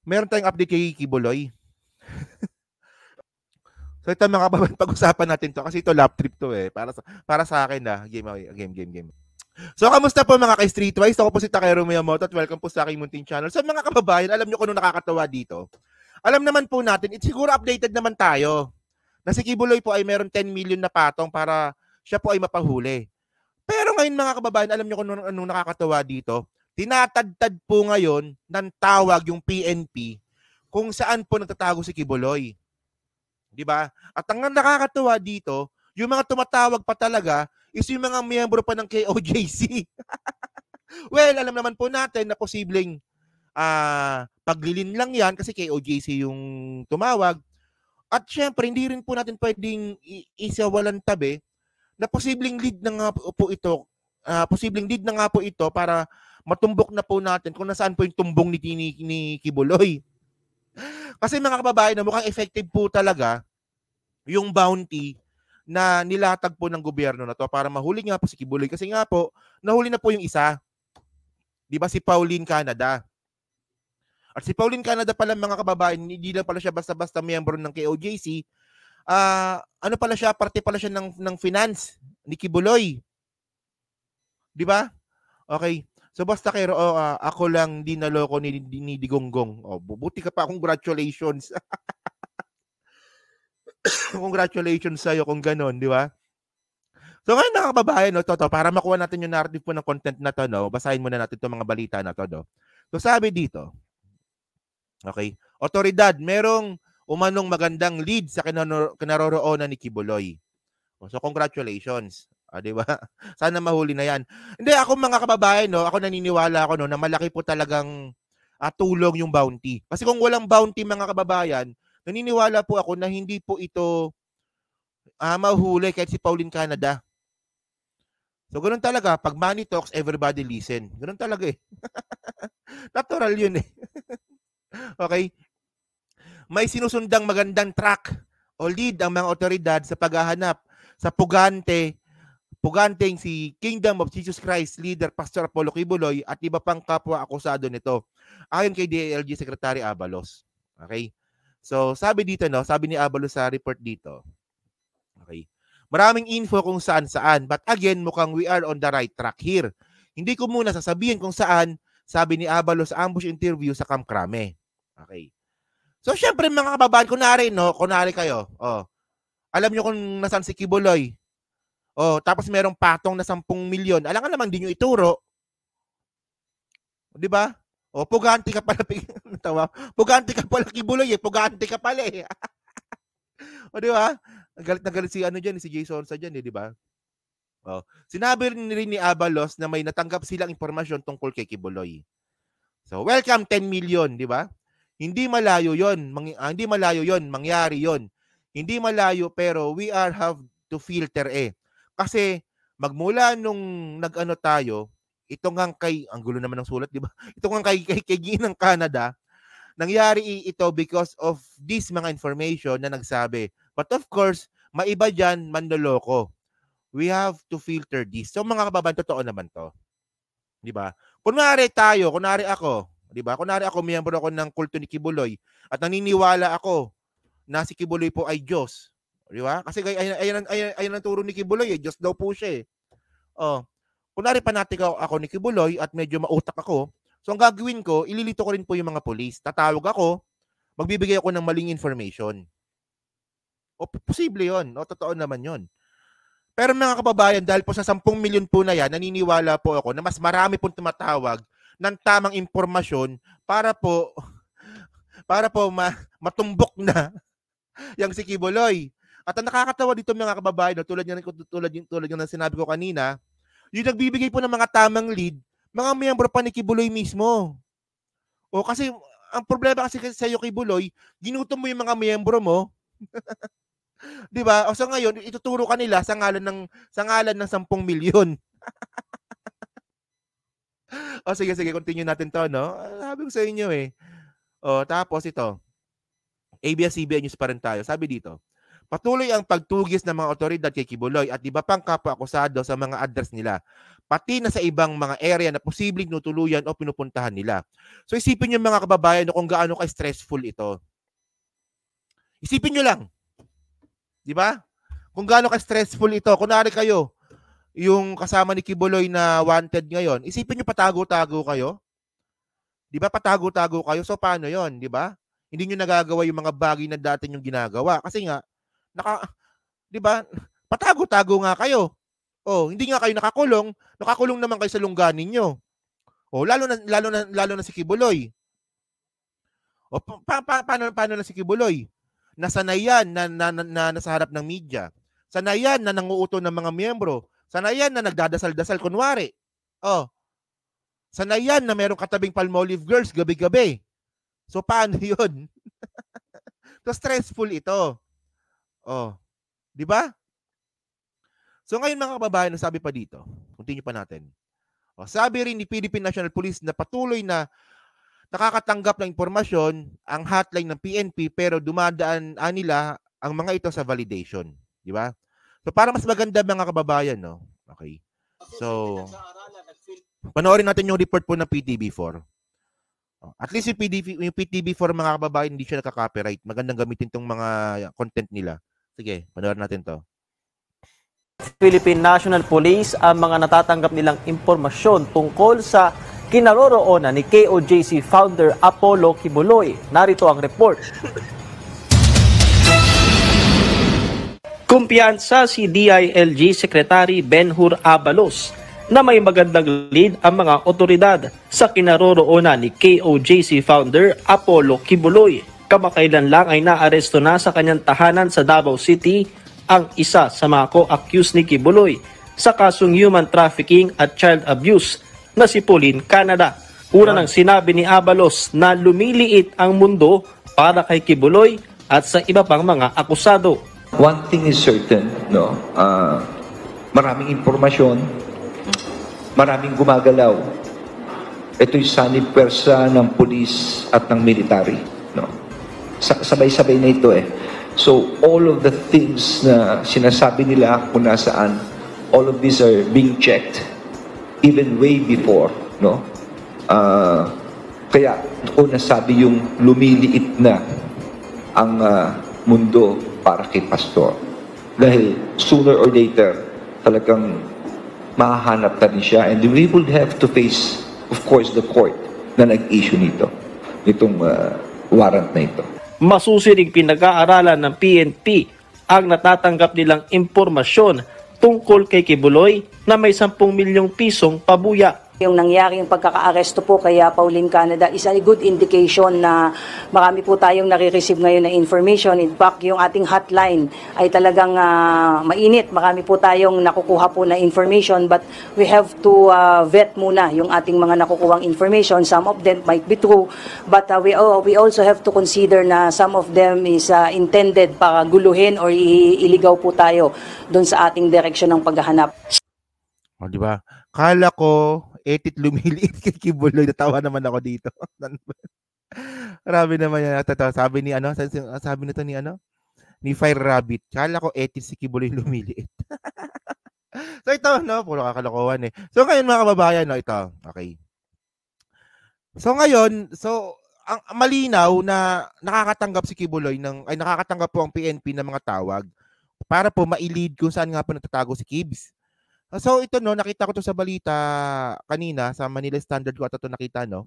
meron tayong update kay Kibuloy. So ito mga kababayan, pag-usapan natin to kasi ito lap trip to eh. Para sa akin na game. So kamusta po mga ka-Streetwise? Ako po si Takero Miyamoto at welcome po sa aking munting channel. So mga kababayan, alam nyo kung ano nakakatawa dito? Alam naman po natin, siguro updated naman tayo na si Kibuloy po ay meron 10 million na patong para siya po ay mapahuli. Pero ngayon mga kababayan, alam nyo kung anong nakakatawa dito? Tinatadtad po ngayon ng tawag yung PNP kung saan po nagtatago si Kibuloy. Di ba? At ang nakakatawa dito, yung mga tumatawag pa talaga is yung mga miyembro pa ng KOJC. Well, alam naman po natin na posibleng paglilin lang yan kasi KOJC yung tumawag. At syempre, hindi rin po natin pwedeng isawalan tabi na posibleng lead na nga po ito. Posibleng lead na nga po ito para matumbok na po natin kung nasaan po yung tumbong ni Kibuloy. Kasi mga kababayan, mukhang effective po talaga yung bounty na nilatag po ng gobyerno na to para mahuli nga po si Kibuloy. Kasi nga po, nahuli na po yung isa. Di ba si Pauline Canada? At si Pauline Canada pala mga kababayan, hindi lang pala siya basta-basta miyembro ng KOJC. Ano pala siya, parte pala siya ng finance ni Kibuloy. Di ba? Okay. So basta kayo, ako lang di naloko ni Digonggong. Buti ka pa, congratulations. Congratulations sa'yo kung ganon, di ba? So ngayon mga kababayan, no, para makuha natin yung narrative po ng content na to, no, basahin muna natin itong mga balita na to. No. So sabi dito, okay, otoridad, merong umanong magandang lead sa kinaroroonan ni Kibuloy. So congratulations. Di ba? Sana mahuli na yan. Hindi, ako mga kababayan, no, ako naniniwala ako no, na malaki po talagang tulong yung bounty. Kasi kung walang bounty mga kababayan, naniniwala po ako na hindi po ito mahuli kahit si Pauline Canada. So, ganun talaga. Pag money talks, everybody listen. Ganun talaga eh. Natural yun eh. Okay? May sinusundang magandang track o lead ang mga otoridad sa paghahanap sa puganteng si Kingdom of Jesus Christ leader Pastor Apollo Kibuloy at iba pang kapwa akusado nito. Ayon kay DILG Secretary Abalos. Okay? So, sabi dito, no, sabi ni Abalos sa report dito. Okay. Maraming info kung saan-saan. But again, mukhang we are on the right track here. Hindi ko muna sasabihin kung saan, sabi ni Abalos sa ambush interview sa Camp Crame. Okay. So, syempre mga kababayan, kunwari kayo, alam nyo kung nasaan si Kibuloy. Tapos merong patong na 10 milyon. Alam ka naman, di nyo ituro. Di ba? Pugante ka pala. Pugante ka pala Kibuloy eh. Pugante ka pala eh. Di ba? Galit na galit si si Jason sa diyan, di ba? Sinabi rin ni Abalos na may natanggap silang impormasyon tungkol kay Kibuloy. So, welcome 10 million, di ba? Hindi malayo 'yon, mangyari 'yon. Hindi malayo pero we have to filter eh. Kasi magmula nung nag-ano tayo, ito nga ang gulo naman ng sulat, di ba? Ito nga kay Ginang Canada, nangyari ito because of this mga information na nagsabi. But of course, maiba dyan, manloloko. We have to filter this. So mga kababayan, totoo naman to. Di ba? Kunwari ako, di ba? Kunwari ako, miyembro ako ng kulto ni Kibuloy at naniniwala ako na si Kibuloy po ay Diyos. Di ba? Kasi ayan ang turo ni Kibuloy eh. Diyos daw po siya eh. Kunwari panatik ako ni Kibuloy at medyo mautak ako, so ang gagawin ko, ililito ko rin po yung mga police. Tatawag ako, magbibigay ako ng maling information. Posible yun. Totoo naman yun. Pero mga kababayan, dahil po sa 10 milyon po na yan, naniniwala po ako na mas marami pong tumatawag ng tamang impormasyon para po matumbok na yung si Kibuloy. At ang nakakatawa dito mga kababayan, tulad ng sinabi ko kanina, yung nagbibigay po ng mga tamang lead, mga miyembro pa ni Kibuloy mismo. Kasi ang problema kasi sa iyo Kibuloy, ginutom mo yung mga miyembro mo. 'Di ba? So ngayon, ituturo ka nila sa ngalan ng 10 milyon. Sige, continue natin 'to, no? Sabi ko sa inyo eh. Tapos ito. ABS-CBN News pa rin tayo. Sabi dito, patuloy ang pagtugis ng mga otoridad kay Kibuloy at iba pang kapwa akusado sa mga address nila pati na sa ibang mga area na posibleng tinutuluyan o pinupuntahan nila. So isipin niyo mga kababayan kung gaano ka-stressful ito. Isipin niyo lang. 'Di ba? Kung gaano ka-stressful ito. Kunwari kayo, yung kasama ni Kibuloy na wanted ngayon, isipin niyo patago-tago kayo. 'Di ba? Patago-tago kayo. So paano 'yon, 'di ba? Hindi niyo nagagawa yung mga bagay na dati niyo ginagawa kasi nga 'di ba? Patago-tago nga kayo. Oh, hindi nga kayo nakakulong naman kayo sa lungganin niyo. Oh, lalo na si Kibuloy. O paano na si Kibuloy? Nasanay yan na nasa harap ng media. Sanay yan na nanguuto ng mga miyembro. Sanay yan na nagdadasal-dasal kunwari. Oh. Sanay yan na merong katabing Palmolive girls gabi-gabi. So paano 'yun? So stressful ito. Oh. 'Di ba? So ngayon mga kababayan, sabi pa dito, continue pa natin. O, sabi rin ni Philippine National Police na patuloy na nakakatanggap ng impormasyon ang hotline ng PNP pero dumadaan nila ang mga ito sa validation. Di ba? So para mas maganda mga kababayan, no? Okay. So, panoorin natin yung report po ng PTB4. At least yung PTB4 mga kababayan, hindi siya nakaka-copyright. Magandang gamitin tong mga content nila. Sige, panoorin natin to. Philippine National Police ang mga natatanggap nilang impormasyon tungkol sa kinaroroonan ni KOJC founder Apollo Kibuloy. Narito ang report. Kumpiyansa si DILG Secretary Benhur Abalos na may magandang lead ang mga otoridad sa kinaroroonan ni KOJC founder Apollo Kibuloy. Kamakailan lang ay naaresto na sa kanyang tahanan sa Davao City ang isa sa mga co-accused ni Kibuloy sa kasong human trafficking at child abuse na si Pauline Canada. Una nang sinabi ni Abalos na lumiliit ang mundo para kay Kibuloy at sa iba pang mga akusado. One thing is certain, no? Maraming impormasyon, maraming gumagalaw. Ito'y sanib pwersa ng pulis at ng military, no? Sabay-sabay na ito eh. So, all of the things na sinasabi nila kung nasaan, all of these are being checked even way before, no? Kaya, doon nasabi yung lumiliit na ang mundo para kay Pastor. Dahil sooner or later, talagang mahahanap na rin siya and we will have to face, of course, the court na nag-issue nitong warrant na ito. Masusiring pinag-aaralan ng PNP ang natatanggap nilang impormasyon tungkol kay Kibuloy na may 10 milyong pisong pabuya. Yung nangyaring pagkaka-aresto po kay Pauline Canada is a good indication na marami po tayong nare-receive ngayon na information. In fact, yung ating hotline ay talagang mainit. Marami po tayong nakukuha po na information but we have to vet muna yung ating mga nakukuhang information. Some of them might be true but we also have to consider na some of them is intended para guluhin or iligaw po tayo doon sa ating direksyon ng paghahanap. O, di ba? Kala ko, etit lumiliit kay Kibuloy. Natawa naman ako dito. Grabe naman yan. Sabi ni sabi nito ni Fire Rabbit. Kala ko etit si Kibuloy lumiliit. So ito, no? Puro kakalokohan eh. So ngayon mga kababayan, no? Ito. Okay. So ngayon, ang malinaw na nakakatanggap si Kibuloy nakakatanggap po ang PNP ng mga tawag para po ma-lead kung saan nga po natatago si Kibs. So ito no, nakita ko to sa balita kanina sa Manila Standard ko ito nakita no.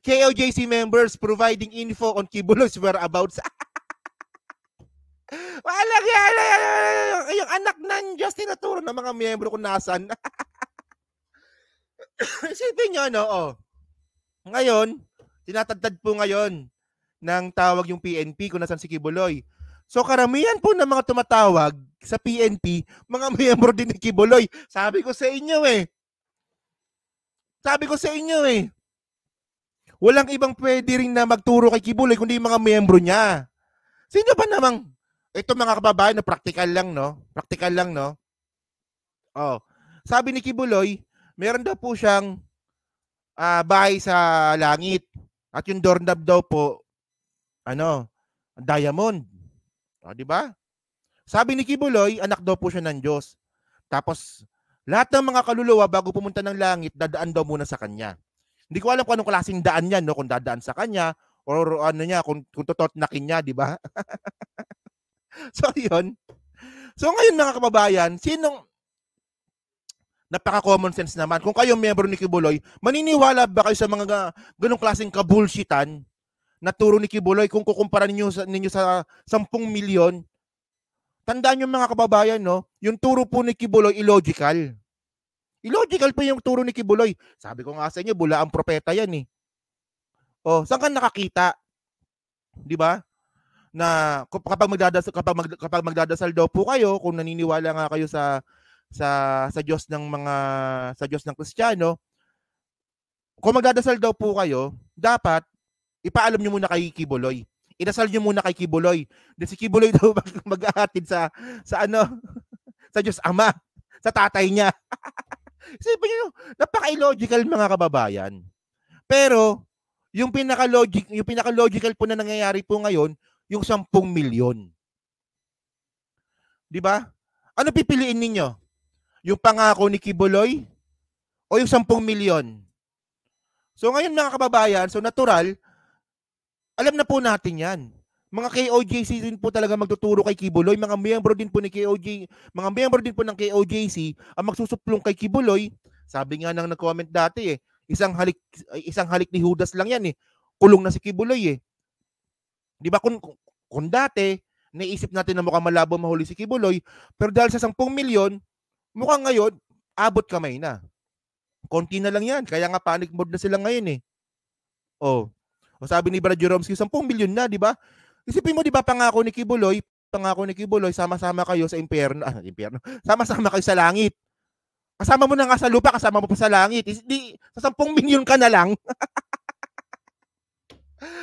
KOJC members providing info on Kibuloy's whereabouts. Walang yung anak ng Diyos tinuturo ng mga miyembro kung nasan. Isipin nyo, no? Oh. Ngayon, tinatagtad po ngayon ng tawag yung PNP kung nasan si Kibuloy. So karamihan po ng mga tumatawag sa PNP, mga miyembro din ni Kibuloy. Sabi ko sa inyo eh. Walang ibang pwede rin na magturo kay Kibuloy kundi mga miyembro niya. Sino ba namang, ito mga kababayan, practical lang, no? Oh, sabi ni Kibuloy, meron daw po siyang bahay sa langit. At yung doorknob daw po, diamond. O, di ba? Sabi ni Kibuloy, anak daw po siya ng Diyos. Tapos, Lahat ng mga kaluluwa bago pumunta ng langit, dadaan daw muna sa kanya. Hindi ko alam kung anong klaseng daan yan, no? Kung dadaan sa kanya, or ano niya, kung tototnakin niya, di ba? So, yun. So, ngayon mga kababayan, sinong napaka-common sense naman. Kung kayong miyembro ni Kibuloy, maniniwala ba kayo sa mga ganong klaseng kabulshitan na turo ni Kibuloy kung kukumpara ninyo sa 10 milyon? Tandaan nyo mga kababayan, no? Yung turo po ni Kibuloy, illogical. Illogical po yung turo ni Kibuloy. Sabi ko nga sa inyo, bula ang propeta yan eh. Oh, saan ka nakakita? Di ba? Na kapag magdadasal daw po kayo, kung naniniwala nga kayo sa Diyos ng Kristiyano, kung magdadasal daw po kayo, dapat ipaalam niyo muna kay Kibuloy. Idasal niyo muna kay Kibuloy. Then si Kibuloy daw mag-ahatid sa sa Diyos Ama, sa tatay niya. Isipin niyo, napaka-illogical mga kababayan. Pero yung pinaka-logical po na nangyayari po ngayon, yung 10 milyon. 'Di ba? Ano pipiliin ninyo? Yung pangako ni Kibuloy o yung 10 milyon? So ngayon mga kababayan, so natural, alam na po natin 'yan. Mga KOJC din po talaga magtuturo kay Kibuloy, mga miyembro din po ng KOJC ang magsusuplong kay Kibuloy. Sabi nga nang nag-comment dati eh, isang halik ni Judas lang 'yan eh. Kulong na si Kibuloy eh. 'Di ba kung dati naisip natin na mukhang malabo mahuli si Kibuloy, pero dahil sa 10 milyon, mukhang ngayon abot kamay na. Konti na lang 'yan, kaya nga panic mode na sila ngayon eh. Oh. O sabi ni Brad Jeromsky, 10 milyon na, 'di ba? Isipin mo 'di ba pangako ni Kibuloy, sama-sama kayo sa impyerno, sama-sama kayo sa langit. Kasama mo na nga sa lupa, kasama mo pa sa langit. Sa 10 milyon ka na lang.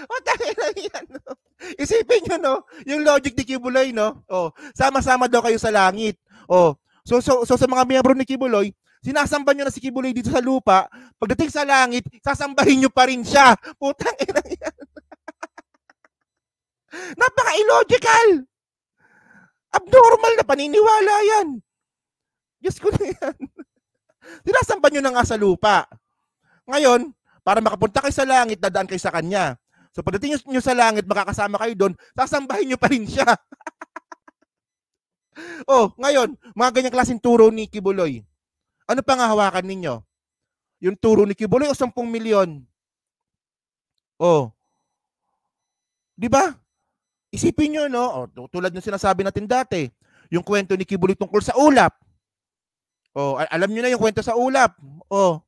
O tayo na yan, no? Isipin nyo, no? Yung logic ni Kibuloy, no? Oh, sama-sama daw kayo sa langit. Oh, so sa mga miyembro ni Kibuloy, sinasamba nyo na si Kibuloy dito sa lupa. Pagdating sa langit, sasambahin nyo pa rin siya. Putang ina yan. Napaka-illogical. Abnormal na paniniwala yan. Diyos ko na yan. Sinasamba nyo na nga sa lupa. Ngayon, para makapunta kayo sa langit, dadaan kayo sa kanya. So pagdating nyo sa langit, makakasama kayo doon, sasambahin nyo pa rin siya. Oh, ngayon, mga ganyang klaseng turo ni Kibuloy. Ano pa nga hawakan ninyo? Yung turo ni Kibuloy o 10 milyon? Oh. 'Di ba? Isipin nyo, no? Oh, tulad ng sinasabi natin dati, yung kwento ni Kibuloy tungkol sa ulap. Oh, alam nyo na yung kwento sa ulap. Oh.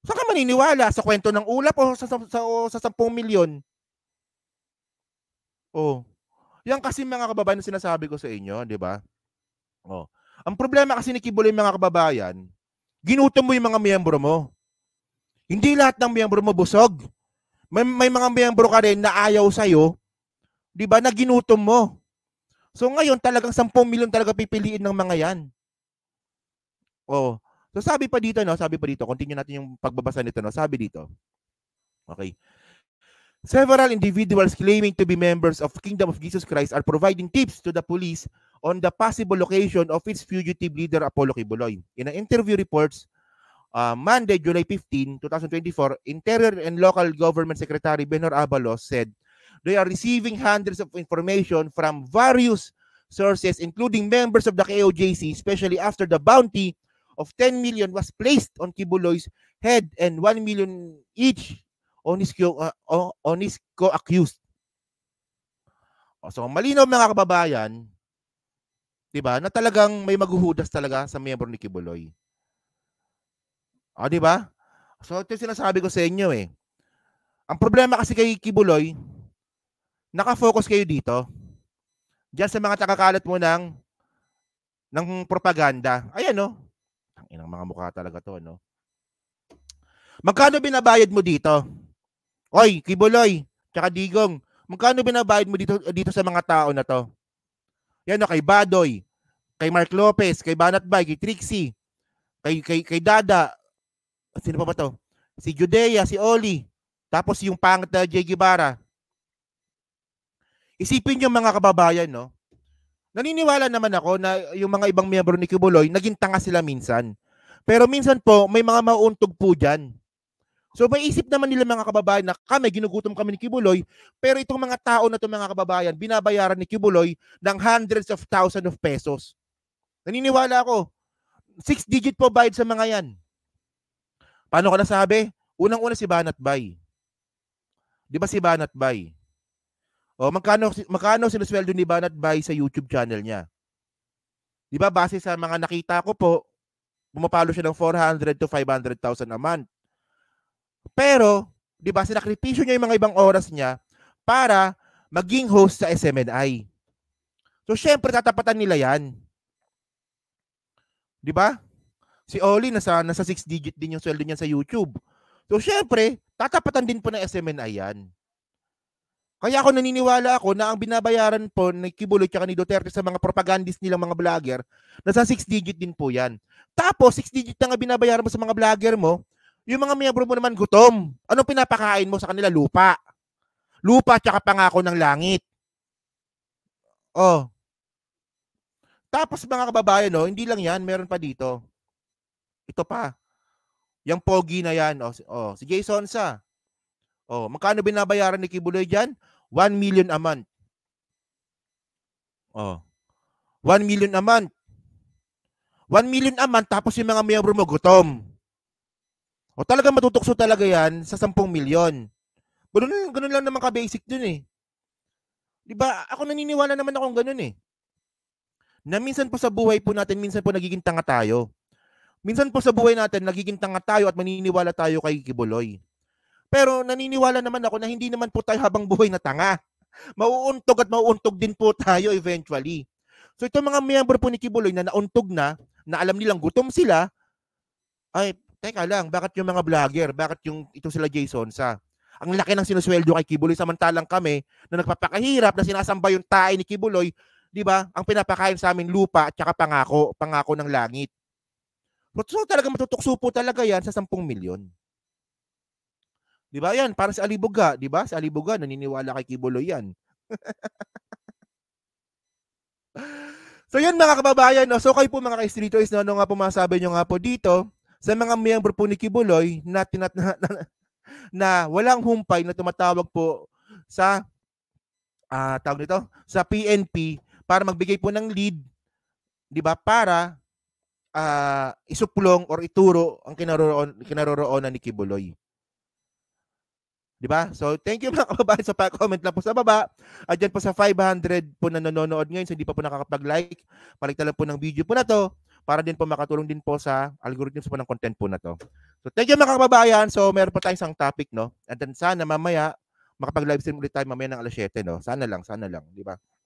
Saan ka maniniwala? Sa kwento ng ulap o sa 10 milyon? Oh. Yan kasi mga kababayan na sinasabi ko sa inyo, di ba? Oh. Ang problema kasi ni Kibuloy mga kababayan, ginutom mo yung mga miyembro mo. Hindi lahat ng miyembro mo busog. May mga miyembro ka rin na ayaw sa'yo, di ba, na ginutom mo. So ngayon talagang 10 milyon talaga pipiliin ng mga yan. Oh. So sabi pa dito, continue natin yung pagbabasa nito, no? Sabi dito. Okay. Several individuals claiming to be members of Kingdom of Jesus Christ are providing tips to the police on the possible location of its fugitive leader Apollo Kibuloy. In an interview reports, Monday, July 15, 2024, Interior and Local Government Secretary Benhur Abalos said they are receiving hundreds of information from various sources, including members of the KOJC, especially after the bounty of 10 million was placed on Kibuloy's head and 1 million each on his co-accused. So malinaw mga kababayan, 'di ba, na talagang may maghuhudas talaga sa miyembro ni Kibuloy. 'Di ba? So ito sinasabi ko sa inyo eh. Ang problema kasi kay Kibuloy, naka-focus kayo dito. Diyan sa mga takakalat mo ng propaganda. Ayan, no? Ang inang mga mukha talaga to, no? Magkano binabayad mo dito? Oy, Kibuloy, tsaka Digong, magkano binabayad mo dito sa mga tao na to? Yan, no, kay Badoy, kay Mark Lopez, kay Banat Bay, kay Trixie, kay Dada, sino pa ba to? Si Judea, si Oli, tapos yung pangit na Jay Guevara. Isipin nyo mga kababayan, no? Naniniwala naman ako na yung mga ibang miyembro ni Kibuloy, naging tanga sila minsan. Pero minsan po, may mga mauuntog po dyan. So may isip naman nila mga kababayan na kami, ginugutom kami ni Kibuloy, pero itong mga tao na itong mga kababayan, binabayaran ni Kibuloy ng hundreds of thousands of pesos. Naniniwala ako, 6-digit po bayad sa mga yan. Paano ko nasabi? Unang-una si Banat Bay. Di ba si Banat Bay? O magkano sinusweldo ni Banat Bay sa YouTube channel niya? Di ba base sa mga nakita ko po, pumapalo siya ng 400 to 500,000 a month. Pero, di ba, sinakripisyo niya yung mga ibang oras niya para maging host sa SMNI. So, syempre, tatapatan nila yan. Di ba? Si Oli, nasa 6-digit din yung sweldo niya sa YouTube. So, syempre, tatapatan din po ng SMNI yan. Kaya ako naniniwala ako na ang binabayaran po ni Kibuloy at ni Duterte sa mga propagandist nilang mga vlogger, nasa 6-digit din po yan. Tapos, 6-digit na nga binabayaran mo sa mga vlogger mo, yung mga miyembro mo naman gutom. Anong pinapakain mo sa kanila? Lupa. Lupa tsaka pangako ng langit. Oh. Tapos mga kababayan, no, hindi lang yan, meron pa dito. Ito pa. Yung pogi na yan, si Jason Sa. Magkano binabayaran ni Kibuloy dyan? 1 million a month. 1 million a month. 1 million a month, tapos yung mga miyembro mo gutom. Talaga matutukso talaga yan sa 10 milyon. Ganun lang naman ka-basic dun eh. Diba? Ako naniniwala naman akong ganun eh. Na minsan po sa buhay po natin, minsan po nagiging tanga tayo. Minsan po sa buhay natin, nagiging tanga tayo at maniniwala tayo kay Kibuloy. Pero naniniwala naman ako na hindi naman po tayo habang buhay na tanga. Mauuntog at mauuntog din po tayo eventually. So itong mga miyembro po ni Kibuloy na nauntog na alam nilang gutom sila, ay, teka lang, bakit yung mga vlogger, bakit ito sila Jason Sa? Ang laki ng sinusweldo kay Kibuloy, samantalang kami na nagpapakahirap na sinasamba yung tae ni Kibuloy, di ba? Ang pinapakain sa amin lupa at saka pangako ng langit. So talaga matutukso po talaga yan sa 10 milyon. Di ba yan? Para sa Alibuga, di ba? Sa Alibuga, naniniwala kay Kibuloy yan. So yun mga kababayan, no? So kayo po mga ka-streetoys, no? Ano nga po masabi nyo nga po dito, sa mga miyembro po ni Kibuloy na walang humpay na tumatawag po sa tawag nito, sa PNP para magbigay po ng lead, di ba, para isuplong or ituro ang kinaroroonan ni Kibuloy. Di ba? So, thank you mga kababayan sa pa-comment lang po sa baba. At dyan po sa 500 po na nanonood ngayon, so hindi pa po nakakapag-like, paligtan lang po ng video po na to para din po makatulong din po sa algorithms po ng content po na to. So, thank you mga kababayan. So, meron po tayong isang topic, no? And then sana mamaya, makapag-live stream ulit tayo mamaya ng alas 7, no? Sana lang, di ba?